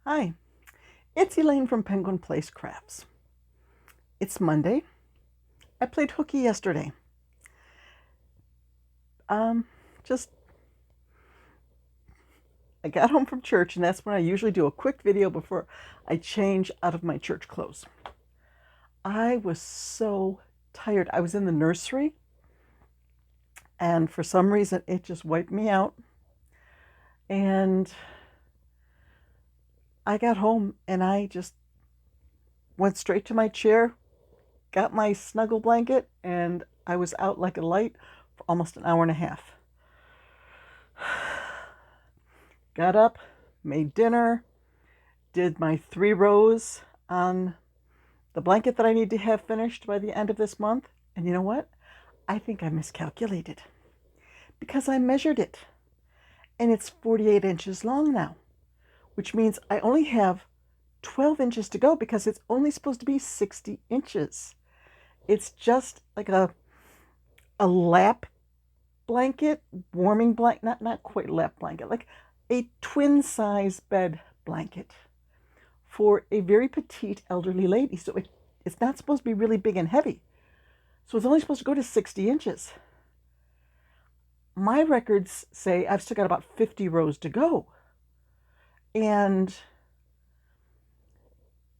Hi, it's Elaine from Penguin Place Crafts. It's Monday. I played hooky yesterday. Um, just I got home from church, and that's when I usually do a quick video before I change out of my church clothes. I was so tired. I was in the nursery, and for some reason, it just wiped me out. And I got home, and I just went straight to my chair, got my snuggle blanket, and I was out like a light for almost an hour and a half. Got up, made dinner, did my 3 rows on the blanket that I need to have finished by the end of this month. And you know what? I think I miscalculated because I measured it and it's 48 inches long now, which means I only have 12 inches to go because it's only supposed to be 60 inches. It's just like a lap blanket, warming blanket, not quite lap blanket, like a twin size bed blanket for a very petite elderly lady. So it's not supposed to be really big and heavy. So it's only supposed to go to 60 inches. My records say I've still got about 50 rows to go. And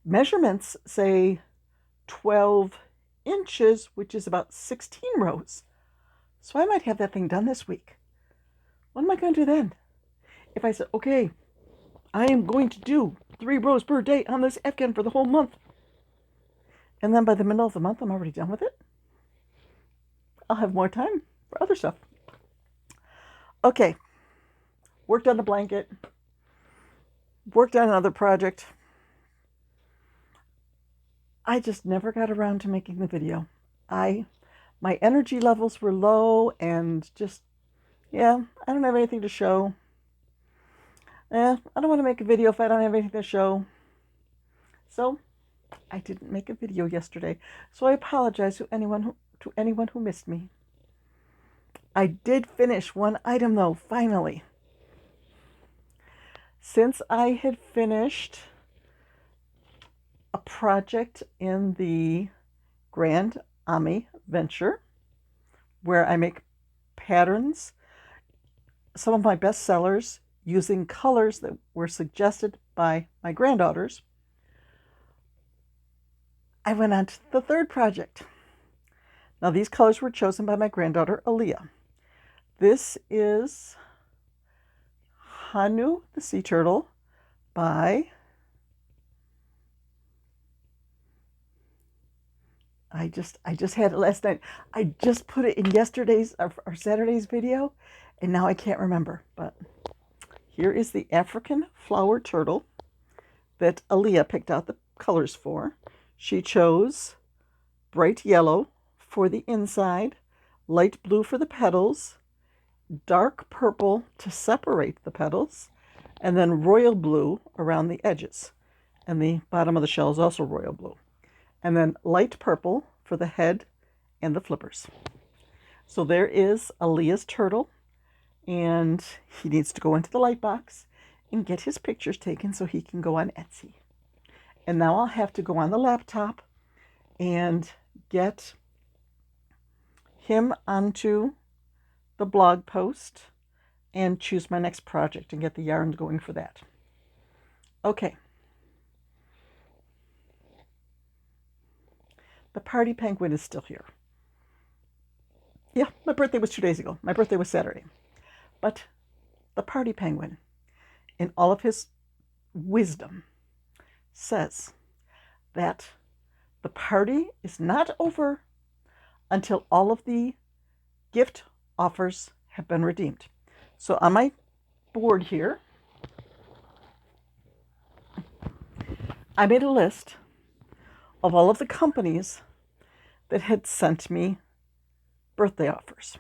measurements say 12 inches, which is about 16 rows. So I might have that thing done this week. What am I going to do then? If I said, okay, I am going to do 3 rows per day on this Afghan for the whole month, and then by the middle of the month, I'm already done with it, I'll have more time for other stuff. Okay, worked on the blanket, worked on another project. I just never got around to making the video. My energy levels were low and just, I don't have anything to show. I don't want to make a video if I don't have anything to show. So I didn't make a video yesterday. So I apologize to anyone who missed me. I did finish one item though, finally. Since I had finished a project in the Grand Ami venture where I make patterns, some of my best sellers using colors that were suggested by my granddaughters, I went on to the third project. Now these colors were chosen by my granddaughter Aaliyah. This is Hanu the Sea Turtle by I just had it last night. I just put it in yesterday's or Saturday's video, and now I can't remember. But here is the African flower turtle that Aaliyah picked out the colors for. She chose bright yellow for the inside, light blue for the petals, dark purple to separate the petals, and then royal blue around the edges. And the bottom of the shell is also royal blue. And then light purple for the head and the flippers. So there is Aaliyah's turtle, and he needs to go into the light box and get his pictures taken so he can go on Etsy. And now I'll have to go on the laptop and get him onto the blog post and choose my next project and get the yarns going for that. Okay. The party penguin is still here. Yeah, my birthday was 2 days ago. My birthday was Saturday. But the party penguin, in all of his wisdom, says that the party is not over until all of the gift offers have been redeemed. So on my board here, I made a list of all of the companies that had sent me birthday offers.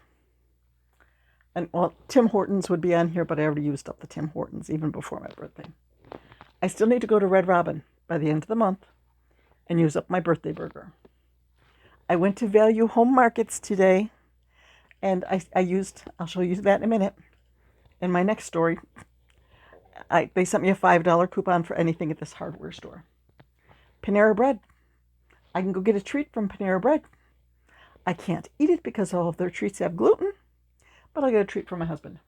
And well, Tim Hortons would be on here, but I already used up the Tim Hortons even before my birthday. I still need to go to Red Robin by the end of the month and use up my birthday burger. I went to Value Home Markets today, and I'll show you that in a minute in my next story. They sent me a $5 coupon for anything at this hardware store. Panera Bread. I can go get a treat from Panera Bread. I can't eat it because all of their treats have gluten, but I'll get a treat from my husband.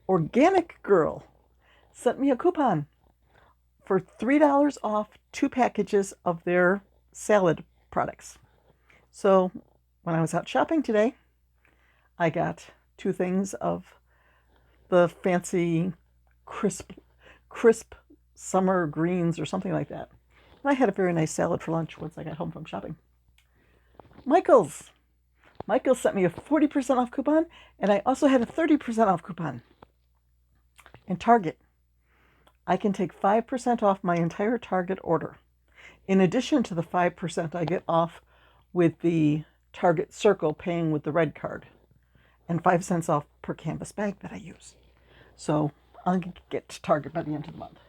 Organic Girl sent me a coupon for $3 off 2 packages of their salad products. So when I was out shopping today, I got 2 things of the fancy crisp summer greens or something like that. And I had a very nice salad for lunch once I got home from shopping. Michaels sent me a 40% off coupon, and I also had a 30% off coupon. And Target, I can take 5% off my entire Target order, in addition to the 5% I get off with the Target Circle paying with the red card, and 5 cents off per canvas bag that I use. So I'll get to Target by the end of the month.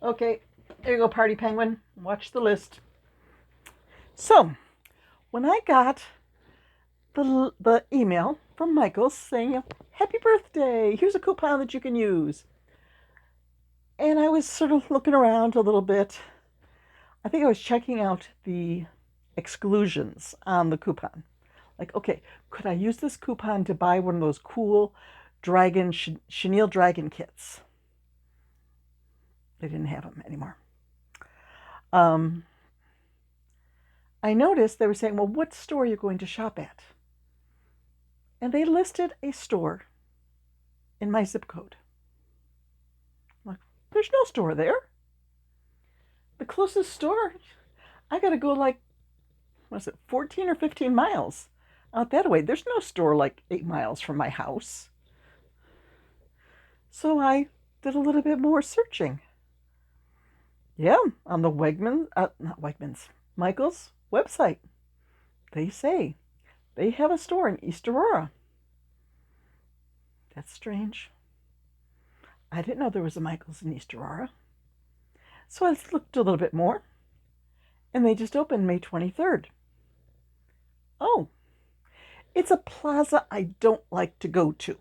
Okay, there you go, Party Penguin. Watch the list. So when I got the email from Michael saying, happy birthday, here's a coupon that you can use. And I was sort of looking around a little bit. I think I was checking out the exclusions on the coupon. Like, okay, could I use this coupon to buy one of those cool chenille dragon kits? They didn't have them anymore. I noticed they were saying, well, what store are you going to shop at? And they listed a store in my zip code. I'm like, there's no store there. The closest store, I got to go like, 14 or 15 miles out that way. There's no store like 8 miles from my house. So I did a little bit more searching. Yeah, on the Michael's website, they say they have a store in East Aurora. That's strange. I didn't know there was a Michael's in East Aurora. So I looked a little bit more, and they just opened May 23rd. Oh, it's a plaza I don't like to go to.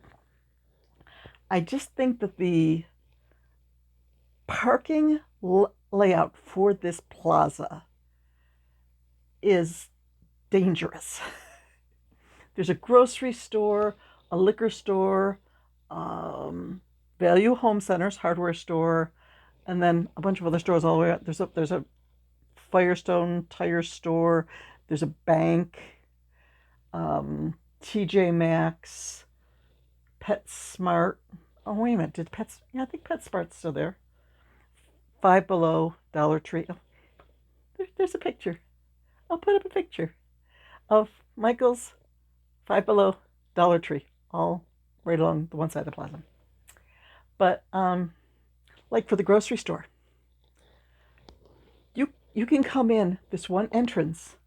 I just think that the parking layout for this plaza is dangerous. There's a grocery store, a liquor store, Value Home Centers, hardware store, and then a bunch of other stores all the way up. There's a Firestone tire store. There's a bank, TJ Maxx, PetSmart. Oh, wait a minute. I think PetSmart's still there. Five Below, Dollar Tree. Oh, there's a picture. I'll put up a picture of Michael's, Five Below, Dollar Tree, all right along the one side of the plaza. But like for the grocery store, you can come in this one entrance,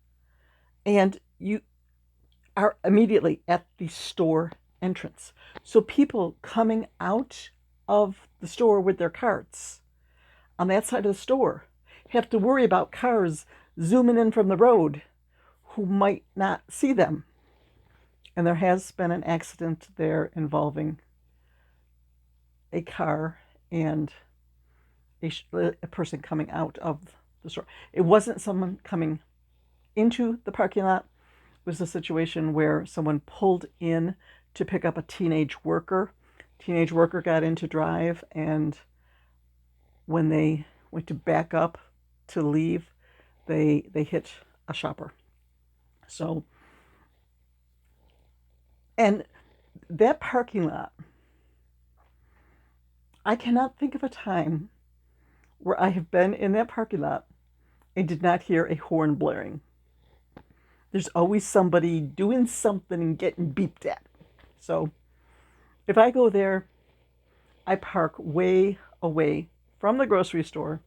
and you are immediately at the store entrance. So people coming out of the store with their carts on that side of the store have to worry about cars zooming in from the road who might not see them. And there has been an accident there involving a car and a person coming out of the store. It wasn't someone coming into the parking lot. It was a situation where someone pulled in to pick up a teenage worker. Teenage worker got in to drive, and when they went to back up to leave, they hit a shopper. So, and that parking lot, I cannot think of a time where I have been in that parking lot and did not hear a horn blaring. There's always somebody doing something and getting beeped at. So if I go there, I park way away from the grocery store.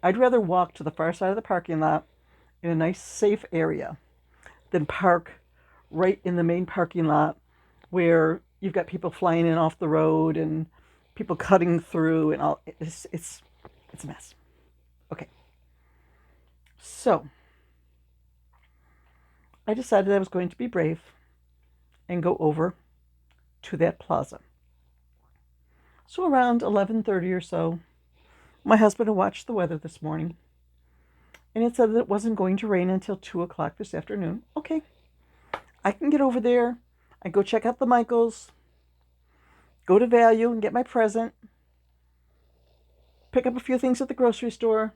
I'd rather walk to the far side of the parking lot in a nice safe area than park right in the main parking lot where you've got people flying in off the road and people cutting through and all. It's a mess. Okay. So I decided I was going to be brave and go over to that plaza. So around 11:30 or so, my husband had watched the weather this morning, and it said that it wasn't going to rain until 2 o'clock this afternoon. Okay, I can get over there. I go check out the Michaels, go to Value and get my present, pick up a few things at the grocery store,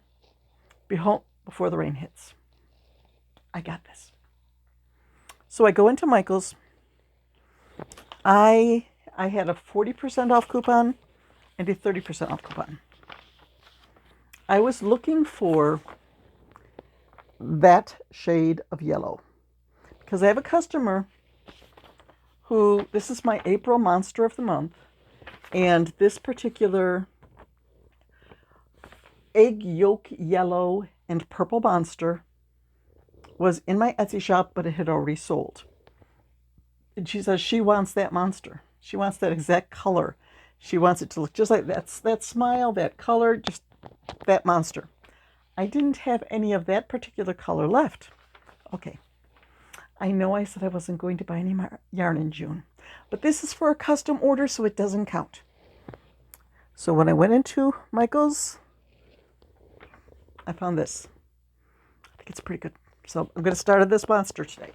be home before the rain hits. I got this. So I go into Michael's. I had a 40% off coupon and a 30% off coupon. I was looking for that shade of yellow because I have a customer who, this is my April monster of the month, and this particular egg yolk yellow and purple monster was in my Etsy shop, but it had already sold. And she says she wants that monster. She wants that exact color. She wants it to look just like that smile, that color, just that monster. I didn't have any of that particular color left. Okay. I know I said I wasn't going to buy any yarn in June, but this is for a custom order, so it doesn't count. So when I went into Michael's, I found this. I think it's pretty good. So I'm going to start on this monster today.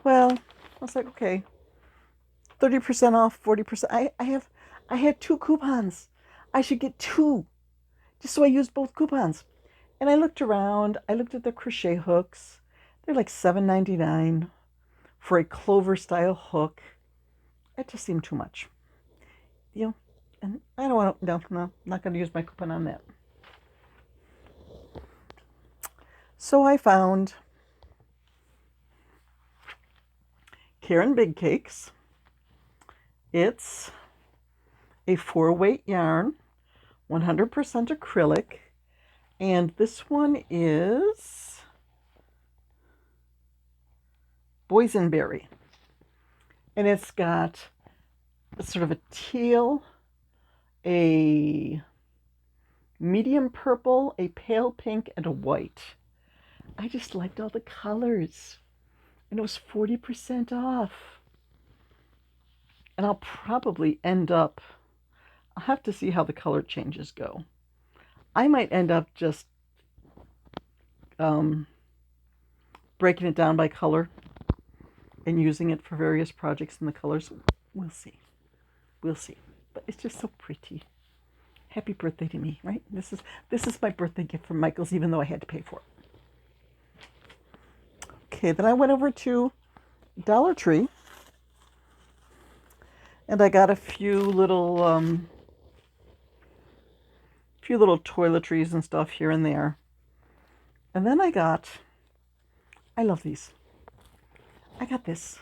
Well, I was like, okay, 30% off, 40%. I had 2 coupons. I should get 2, just so I used both coupons. And I looked around. I looked at the crochet hooks. They're like $7.99 for a clover style hook. It just seemed too much, and I don't want to. No, I'm not going to use my coupon on that. So I found Karen Big Cakes. It's a 4-weight yarn, 100% acrylic, and this one is boysenberry, and it's got sort of a teal, a medium purple, a pale pink, and a white. I just liked all the colors, and it was 40% off. And I'll probably end up, I'll have to see how the color changes go. I might end up just breaking it down by color and using it for various projects in the colors. We'll see. But it's just so pretty. Happy birthday to me, right? This is my birthday gift from Michael's, even though I had to pay for it. Okay, then I went over to Dollar Tree, and I got a few little toiletries and stuff here and there. And then I love these. I got this.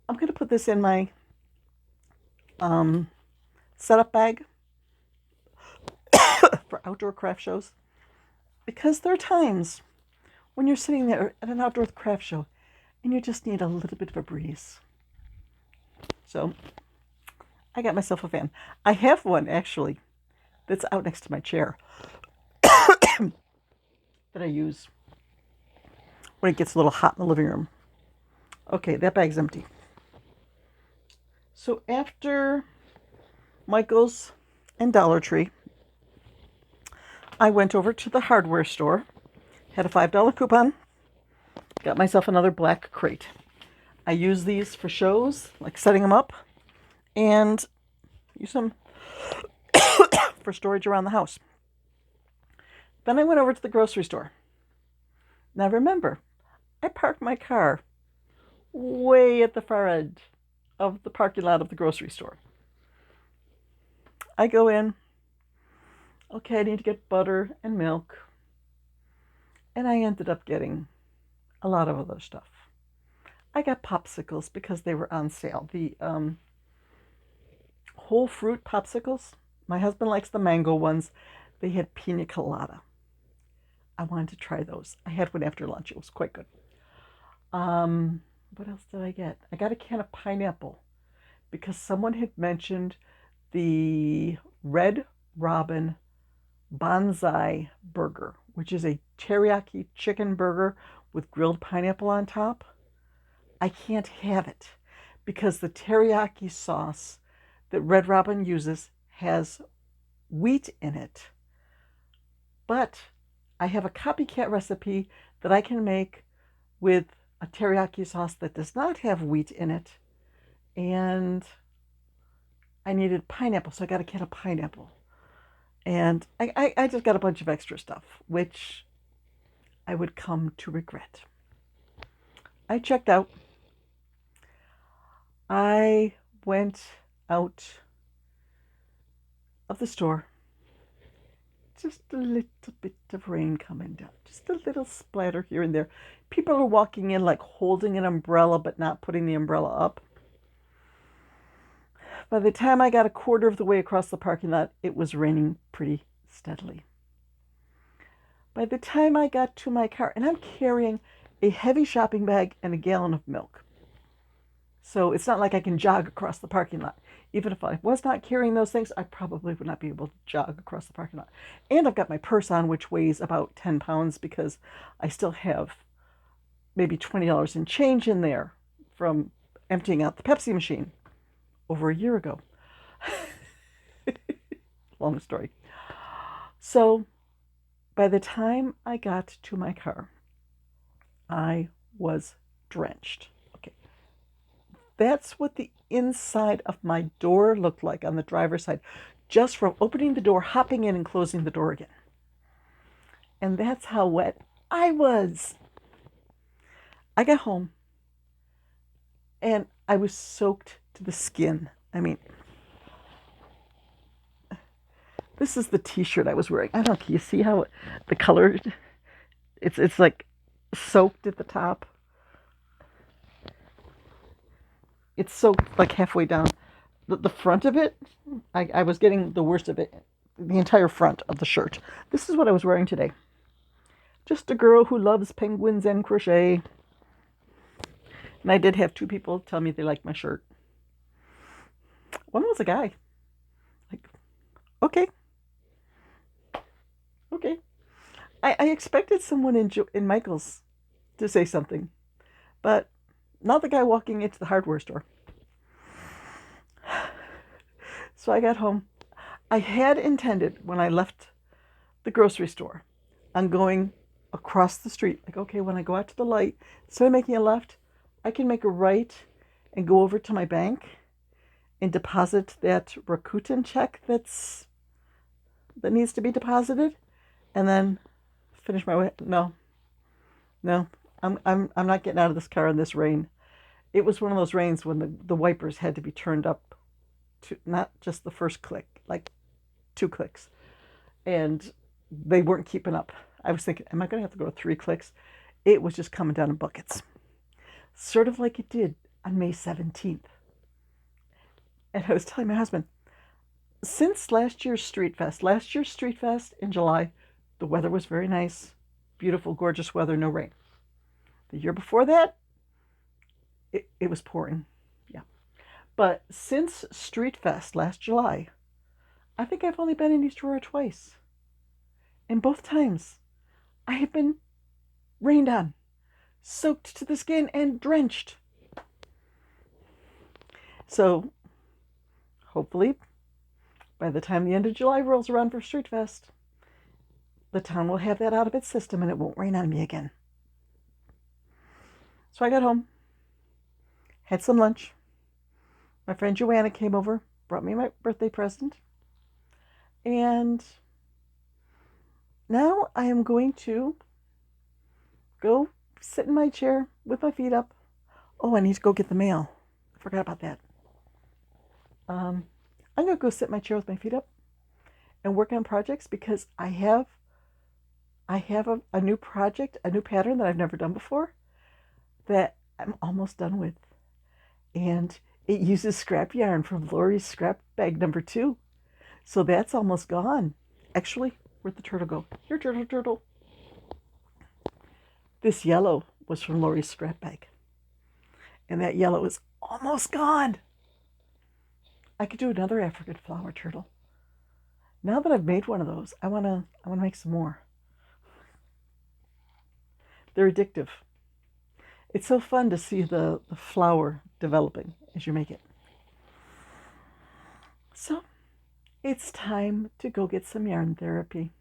I'm going to put this in my setup bag for outdoor craft shows, because there are times when you're sitting there at an outdoor craft show and you just need a little bit of a breeze. So I got myself a fan. I have one actually that's out next to my chair that I use when it gets a little hot in the living room. Okay, that bag's empty. So after Michael's and Dollar Tree, I went over to the hardware store, had a $5 coupon, got myself another black crate. I use these for shows, like setting them up, and use them for storage around the house. Then I went over to the grocery store. Now remember, I parked my car way at the far end of the parking lot of the grocery store. I go in. Okay, I need to get butter and milk. And I ended up getting a lot of other stuff. I got popsicles because they were on sale. The whole fruit popsicles. My husband likes the mango ones. They had pina colada. I wanted to try those. I had one after lunch. It was quite good. What else did I get? I got a can of pineapple because someone had mentioned the Red Robin Bonsai burger, which is a teriyaki chicken burger with grilled pineapple on top. I can't have it because the teriyaki sauce that Red Robin uses has wheat in it. But I have a copycat recipe that I can make with a teriyaki sauce that does not have wheat in it. And I needed pineapple, so I got a can of pineapple. And I just got a bunch of extra stuff, which I would come to regret. I checked out. I went out of the store. Just a little bit of rain coming down. Just a little splatter here and there. People are walking in like holding an umbrella but not putting the umbrella up. By the time I got a quarter of the way across the parking lot, it was raining pretty steadily. By the time I got to my car, and I'm carrying a heavy shopping bag and a gallon of milk. So it's not like I can jog across the parking lot. Even if I was not carrying those things, I probably would not be able to jog across the parking lot. And I've got my purse on, which weighs about 10 pounds because I still have maybe $20 in change in there from emptying out the Pepsi machine over a year ago. Long story. So by the time I got to my car, I was drenched. Okay. That's what the inside of my door looked like on the driver's side, just from opening the door, hopping in, and closing the door again. And that's how wet I was. I got home and I was soaked to the skin. I mean, this is the t-shirt I was wearing. I don't know, can you see how the color, it's like soaked at the top. It's soaked like halfway down. The front of it, I was getting the worst of it. The entire front of the shirt. This is what I was wearing today. Just a girl who loves penguins and crochet. And I did have 2 people tell me they liked my shirt. One was a guy. Like, okay. I expected someone in Michael's to say something, but not the guy walking into the hardware store. So I got home. I had intended when I left the grocery store on going across the street. Like, okay, when I go out to the light, instead of making a left, I can make a right and go over to my bank and deposit that Rakuten check that needs to be deposited, and then finish my way. No, I'm not getting out of this car in this rain. It was one of those rains when the wipers had to be turned up to not just the first click, like 2 clicks, and they weren't keeping up. I was thinking, am I going to have to go to 3 clicks? It was just coming down in buckets, sort of like it did on May 17th. And I was telling my husband, since last year's Street Fest in July, the weather was very nice, beautiful, gorgeous weather, no rain. The year before that, it was pouring. Yeah. But since Street Fest last July, I think I've only been in East Aurora twice. And both times, I have been rained on, soaked to the skin, and drenched. So, hopefully, by the time the end of July rolls around for Street Fest, the town will have that out of its system and it won't rain on me again. So I got home, had some lunch. My friend Joanna came over, brought me my birthday present. And now I am going to go sit in my chair with my feet up. Oh, I need to go get the mail. I forgot about that. I'm going to go sit in my chair with my feet up and work on projects because I have a new project, a new pattern that I've never done before that I'm almost done with. And it uses scrap yarn from Lori's scrap bag number 2. So that's almost gone. Actually, where'd the turtle go? Here, turtle. This yellow was from Lori's scrap bag. And that yellow is almost gone. I could do another African flower turtle. Now that I've made one of those, I wanna make some more. They're addictive. It's so fun to see the flower developing as you make it. So it's time to go get some yarn therapy.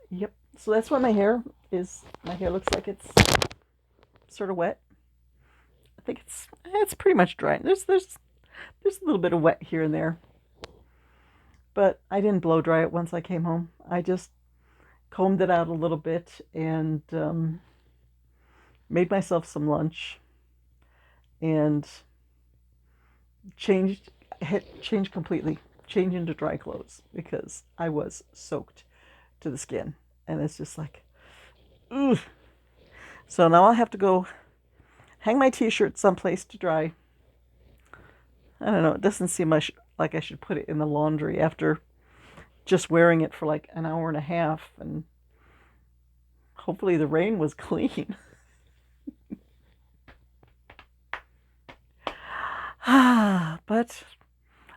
Yep. So that's what my hair is. My hair looks like it's sort of wet. I think it's pretty much dry. There's a little bit of wet here and there, but I didn't blow dry it once I came home. I just combed it out a little bit and made myself some lunch and changed completely, changed into dry clothes because I was soaked to the skin, and it's just like, ugh. So now I'll have to go hang my t-shirt someplace to dry. I don't know. It doesn't seem like I should put it in the laundry after just wearing it for like an hour and a half, and hopefully the rain was clean. But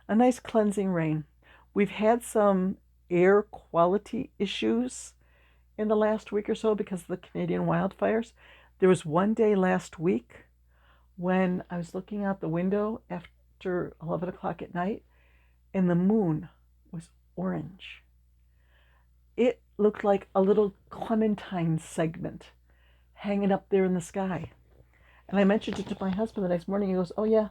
a nice cleansing rain. We've had some air quality issues in the last week or so because of the Canadian wildfires. There was one day last week when I was looking out the window after 11 o'clock at night and the moon was orange. It looked like a little clementine segment hanging up there in the sky. And I mentioned it to my husband the next morning. He goes, "Oh yeah,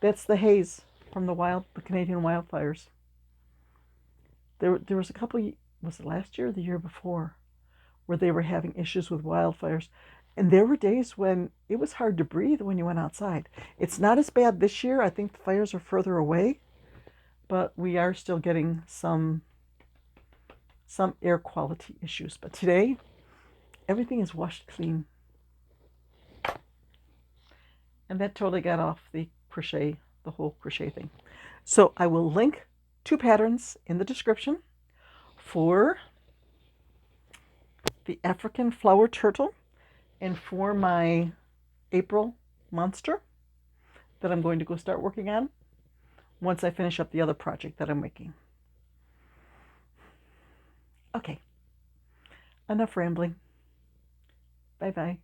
that's the haze from the Canadian wildfires." There was a couple, was it last year or the year before, where they were having issues with wildfires. And there were days when it was hard to breathe when you went outside. It's not as bad this year. I think the fires are further away, but we are still getting some air quality issues. But today, everything is washed clean. And that totally got off the whole crochet thing. So I will link 2 patterns in the description for the African flower turtle and for my April monster that I'm going to go start working on once I finish up the other project that I'm making. Okay, enough rambling. Bye-bye.